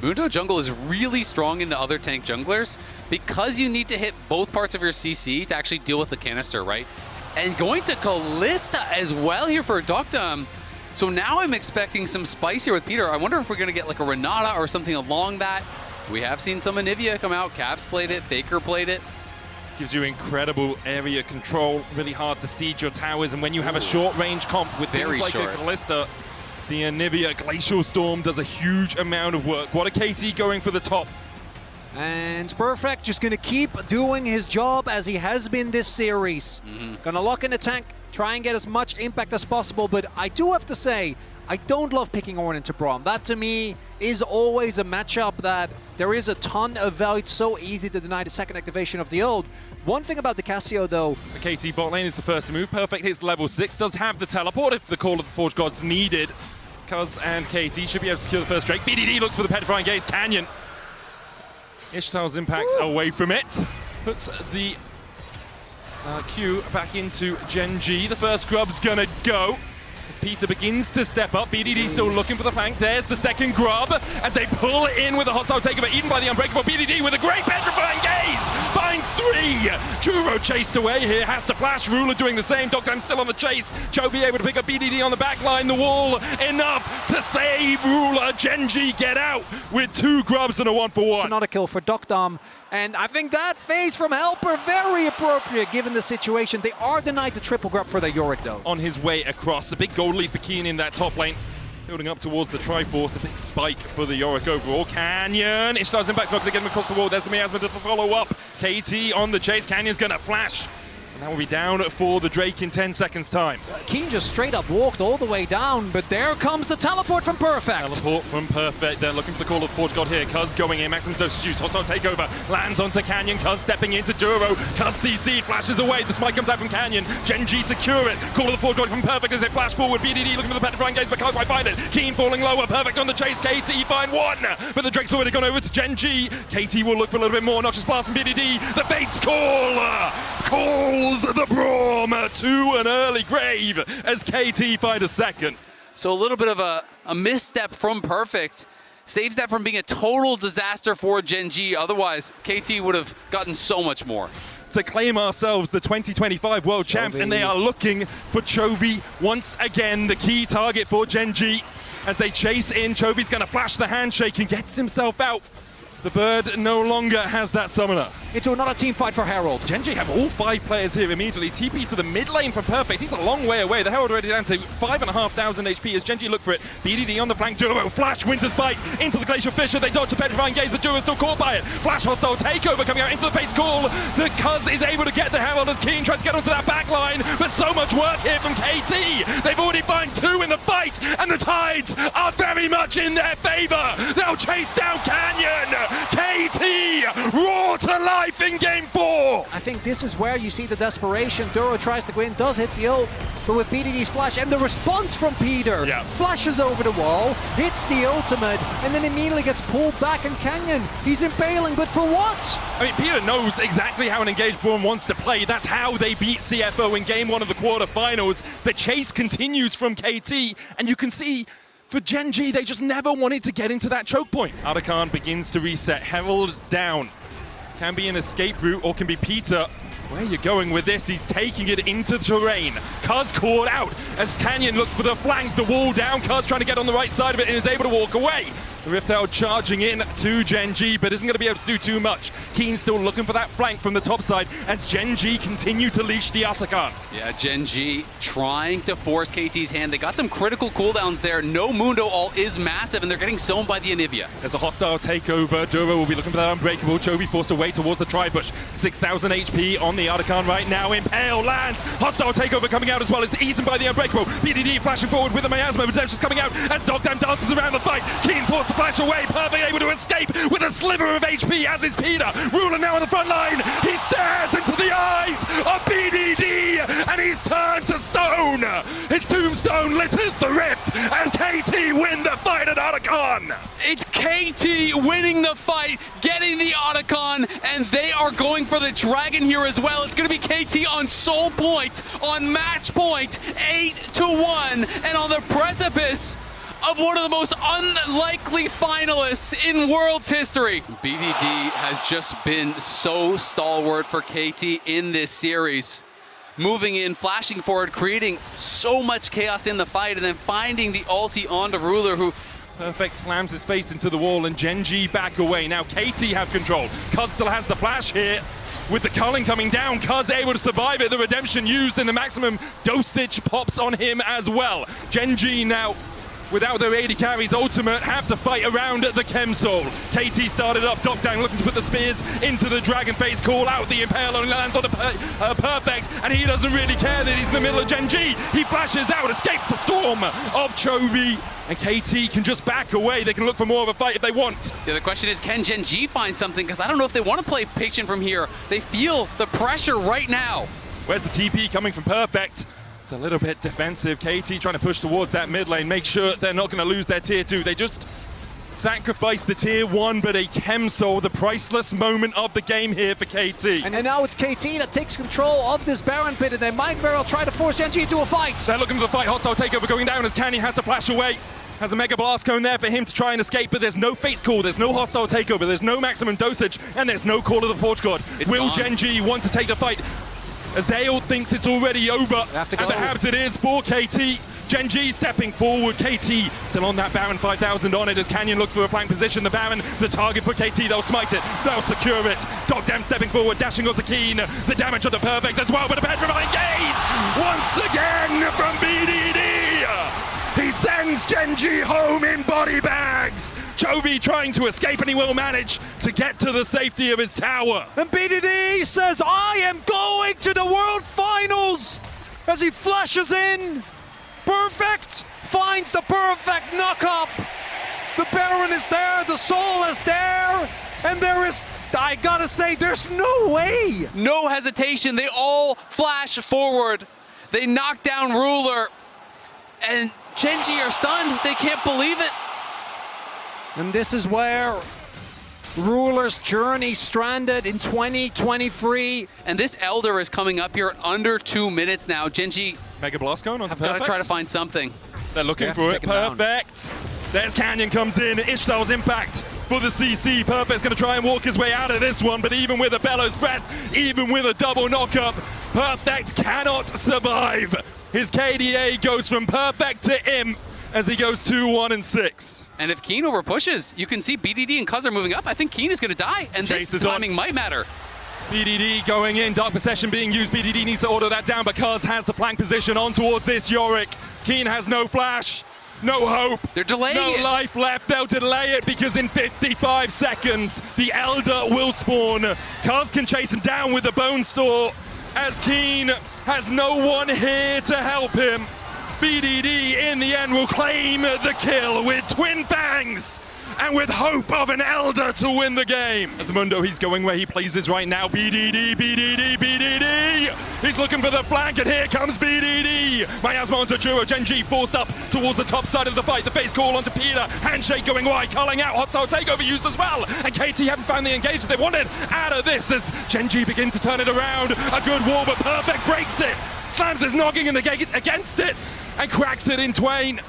Mundo jungle is really strong into other tank junglers because you need to hit both parts of your CC to actually deal with the canister, right? And going to Kalista as well here for Doctum. So now I'm expecting some spice here with Peter. I wonder if we're going to get like a Renata or something along that. We have seen some Anivia come out. Caps played it. Faker played it. Gives you incredible area control. Really hard to siege your towers. And when you have a short-range comp with things like a Kalista, the Anivia Glacial Storm does a huge amount of work. What a KT going for the top. And Perfect just going to keep doing his job as he has been this series. Going to lock in the tank, try and get as much impact as possible. But I do have to say, I don't love picking Ornn into Braum. That to me is always a matchup that there is a ton of value. It's so easy to deny the second activation of the ult. One thing about the Cassio though. The KT bot lane is the first to move. Perfect hits level 6, does have the teleport if the Call of the Forge Gods needed. Cuz and KT should be able to secure the first Drake. BDD looks for the Petrifying Gaze. Canyon. Ishtar's impacts away from it. Puts the Q back into Gen G. The first grub's gonna go. As Peter begins to step up, BDD still looking for the flank. There's the second grub as they pull in with a hostile takeover, even by the Unbreakable. BDD with a great Petrifying Gaze! Find 3! Churro chased away here, has to flash. Ruler doing the same. Dogtime still on the chase. Chovy able to pick up BDD on the back line. The wall enough to save Ruler. Genji get out with 2 grubs and a 1-for-1. It's another kill for Doctum. And I think that phase from Helper, very appropriate given the situation. They are denied the triple grab for the Yorick though. On his way across, a big gold lead for Keen in that top lane. Building up towards the Triforce, a big spike for the Yorick overall. Canyon, Ishtar's impact's not going to get him across the wall. There's the Miasma to follow up. KT on the chase, Canyon's going to flash. And that will be down for the Drake in 10 seconds time. Keen just straight up walked all the way down, but there comes the teleport from Perfect. Teleport from Perfect. They're looking for the Call of the Forge God here. Cuz going in, maximum dose juice. Hostile takeover. Lands onto Canyon. Cuz stepping into Duro. Cuz CC flashes away. The smite comes out from Canyon. Genji secure it. Call of the Forge God from Perfect as they flash forward. BDD looking for the Petrifying Gaze, but can't quite find it. Keen falling lower. Perfect on the chase. KT find 1. But the Drake's already gone over to Genji. KT will look for a little bit more. Noxious Blast from BDD. The Fates call. Calls the Braum to an early grave as KT find a second. So a little bit of a misstep from Perfect saves that from being a total disaster for Gen G. Otherwise, KT would have gotten so much more. To claim ourselves the 2025 World Champs, and they are looking for Chovy once again, the key target for Gen G. As they chase in, Chovy's going to flash the handshake and gets himself out. The bird no longer has that summoner. Into another team fight for Herald. Gen G have all 5 players here immediately. TP to the mid lane from Perfect. He's a long way away. The Herald already down to 5,500 HP as Gen G look for it. BDD on the flank. Duro flash. Winter's Bite into the Glacial Fissure. They dodge the Petrifying Gaze, but Duro's still caught by it. Flash hostile takeover coming out into the Fate's Call. The Cuz is able to get the Herald as Keen tries to get onto that back line, but so much work here from KT. They've already found 2 in the fight, and the tides are very much in their favor. They'll chase down Canyon. KT raw to life in game 4. I think this is where you see the desperation. Duro tries to go in, does hit the ult, but with BDD's flash and the response from Peter, flashes over the wall, hits the ultimate, and then immediately gets pulled back. And Canyon, he's impaling, but for what? I mean, Peter knows exactly how an engaged Braum wants to play. That's how they beat CFO in game 1 of the quarterfinals. The chase continues from KT, and you can see for Gen G, they just never wanted to get into that choke point. Arakan begins to reset. Herald down. Can be an escape route or can be Peter. Where are you going with this? He's taking it into the terrain. Cuz caught out as Canyon looks for the flank. The wall down. Cuz trying to get on the right side of it and is able to walk away. The Rift Herald charging in to Gen G, but isn't going to be able to do too much. Keen still looking for that flank from the top side as Gen G continue to leash the Atakan. Yeah, Gen G trying to force KT's hand. They got some critical cooldowns there. No Mundo ult is massive, and they're getting sown by the Anivia. There's a hostile takeover. Duro will be looking for that Unbreakable. Chovy forced away towards the Tribush. 6,000 HP on the Atakan right now. Impale lands. Hostile takeover coming out as well as eaten by the Unbreakable. BDD flashing forward with the Miasma. Redemption's coming out as Dogtime dances around the fight. Keen forced to flash away. Perfect able to escape with a sliver of HP, as is Peter. Ruler now on the front line. He stares into the eyes of BDD and he's turned to stone. His tombstone litters the rift as KT win the fight at Otacon. It's KT winning the fight, getting the Otacon, and they are going for the dragon here as well. It's going to be KT on soul point, on match point, 8-1, and on the precipice of one of the most unlikely finalists in World's history. BDD has just been so stalwart for KT in this series. Moving in, flashing forward, creating so much chaos in the fight, and then finding the ulti onto Ruler, who Perfect slams his face into the wall, and Gen G back away. Now KT have control. Cuz still has the flash here. With the culling coming down, Cuz able to survive it. The redemption used, and the maximum dosage pops on him as well. Gen G now, without their AD carries ultimate, have to fight around the Chem Soul. KT started up, top down, looking to put the spears into the Dragon Face, call out the Impale, only lands on the Perfect, and he doesn't really care that he's in the middle of Gen G. He flashes out, escapes the storm of Chovy, and KT can just back away. They can look for more of a fight if they want. Yeah, the question is, can Gen G find something? Because I don't know if they want to play patient from here. They feel the pressure right now. Where's the TP coming from Perfect? It's a little bit defensive. KT trying to push towards that mid lane, make sure they're not going to lose their tier 2. They just sacrificed the tier 1, but a Chem Soul, the priceless moment of the game here for KT. And now it's KT that takes control of this Baron pit, and they might very well try to force Gen G into a fight. They're looking for the fight. Hostile takeover going down as Canyon has to flash away. Has a Mega Blast Cone there for him to try and escape, but there's no Fate's Call, there's no hostile takeover, there's no maximum dosage, and there's no Call of the Forge God. Will Gen G want to take the fight? Azale thinks it's already over, and perhaps it is for KT. Gen G stepping forward, KT still on that Baron, 5,000 on it as Canyon looks for a flank position. The Baron, the target for KT, they'll smite it, they'll secure it. Dogdam stepping forward, dashing onto Keen, the damage on the Perfect as well, but a petrifying gaze once again from BDD. He sends Gen G home in body bags. Chovy trying to escape, and he will manage to get to the safety of his tower. And BDD says, I am going to the World Finals, as he flashes in. Perfect finds the perfect knock-up. The Baron is there, the Soul is there, and there is, I gotta say, there's no way. No hesitation, they all flash forward. They knock down Ruler, and Gen G are stunned. They can't believe it. And this is where Ruler's journey stranded in 2023. And this Elder is coming up here under 2 minutes now. Gen G Mega Blast going on the gotta Perfect. try to find something. They're looking for it. Perfect. There's Canyon comes in. Ishtal's impact for the CC. Perfect's going to try and walk his way out of this one, but even with a Bellows Breath, even with a double knockup, Perfect cannot survive. His KDA goes from Perfect to Imp as he goes 2-1 and 6. And if Keen over pushes, you can see BDD and Cuz are moving up. I think Keen is going to die, and Chase this timing might matter. BDD going in, Dark Possession being used. BDD needs to order that down because has the flank position on towards this Yorick. Keen has no flash, no hope. They're delaying it. No life left. They'll delay it because in 55 seconds, the Elder will spawn. Cuz can chase him down with the Bone Saw as Keen has no one here to help him. BDD in the end will claim the kill with Twin Fangs and with hope of an Elder to win the game. As the Mundo, he's going where he pleases right now. BDD, BDD, BDD. He's looking for the flank, and here comes BDD. Miasma onto Juro. Gen G forced up towards the top side of the fight. The face call onto Peter. Handshake going wide, calling out. Hostile takeover used as well. And KT haven't found the engage that they wanted out of this as Gen G begin to turn it around. A good wall, but Perfect breaks it. Slams his noggin against it and cracks it in twain.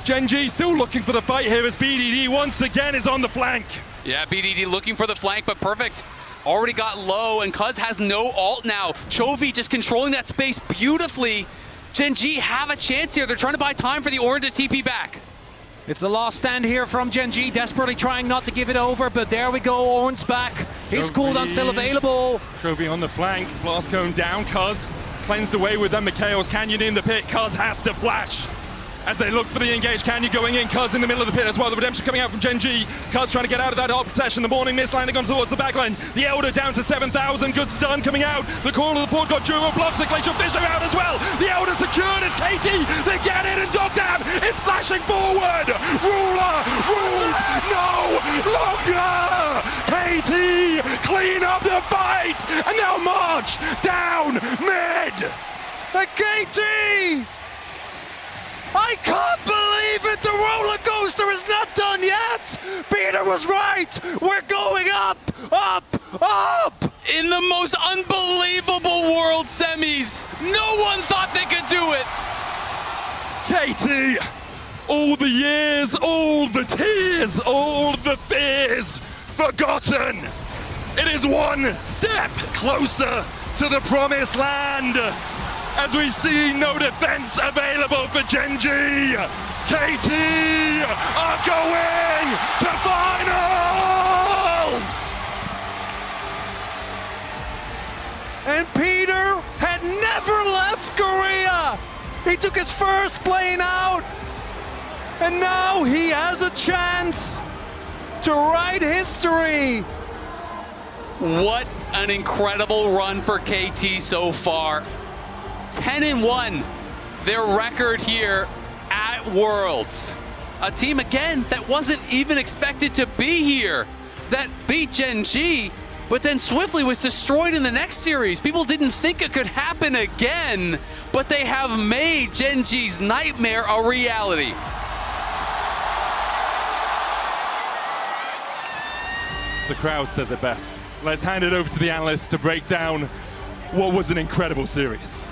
Gen G still looking for the fight here as BDD once again is on the flank. Yeah, BDD looking for the flank, but Perfect already got low, and Cuz has no ult now. Chovy just controlling that space beautifully. Gen G have a chance here. They're trying to buy time for the Orange to TP back. It's the last stand here from Gen G, desperately trying not to give it over, but there we go, Orange back. His cooldown still available. Chovy on the flank, Blast Cone down, Cuz cleansed away with them. Mikhail's Canyon in the pit, Cuz has to flash. As they look for the engage, Canyon going in, Cuz in the middle of the pit as well. The redemption coming out from Gen G. Cuz trying to get out of that Dark Possession. The Morning Mist landing on towards the back line. The Elder down to 7,000. Good stun coming out. The Call of the Port got Juro blocks the Glacial Fisher out as well. The Elder secured as KT. They get it, and Dogdam is flashing forward. Ruler rules no longer. KT clean up the fight, and now march down mid. And KT! I can't believe it! The roller coaster is not done yet! Peter was right! We're going up! Up! Up! In the most unbelievable World Semis! No one thought they could do it! KT All the years, all the tears, all the fears forgotten. It is one step closer to the promised land as we see no defense available for Gen G. KT are going to finals! And Peter had never left Korea. He took his first plane out, and now he has a chance to write history. What an incredible run for KT so far. 10-1, their record here at Worlds. A team, again, that wasn't even expected to be here, that beat Gen G, but then swiftly was destroyed in the next series. People didn't think it could happen again, but they have made Gen G's nightmare a reality. The crowd says it best. Let's hand it over to the analysts to break down what was an incredible series.